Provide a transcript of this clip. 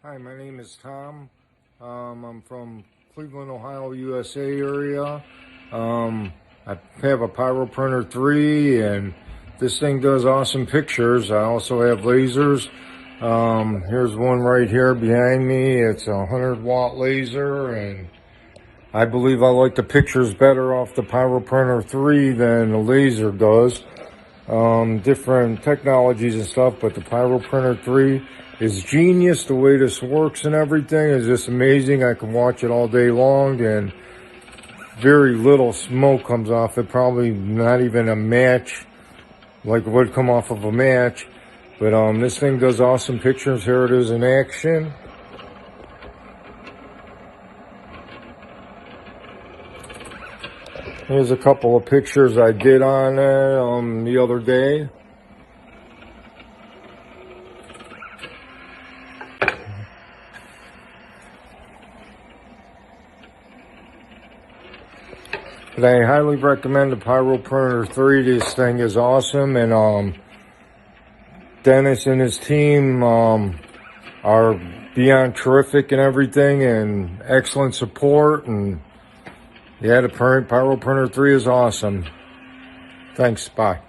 Hi, my name is Tom. I'm from Cleveland, Ohio, USA area. I have a Pyroprinter 3 and this thing does awesome pictures. I also have lasers. Here's one right here behind me. It's a 100-watt laser, and I believe I like the pictures better off the Pyroprinter 3 than the laser does. Different technologies and stuff, but the Pyroprinter 3 is genius. The way this works and everything is just amazing. I can watch it all day long and very little smoke comes off it. Probably not even a match like would come off of a match. But this thing does awesome pictures. Here it is in action. Here's a couple of pictures I did on it the other day. But I highly recommend the Pyroprinter 3. This thing is awesome, and Dennis and his team are beyond terrific and everything, and excellent support. And yeah, the Pyroprinter 3 is awesome. Thanks, bye.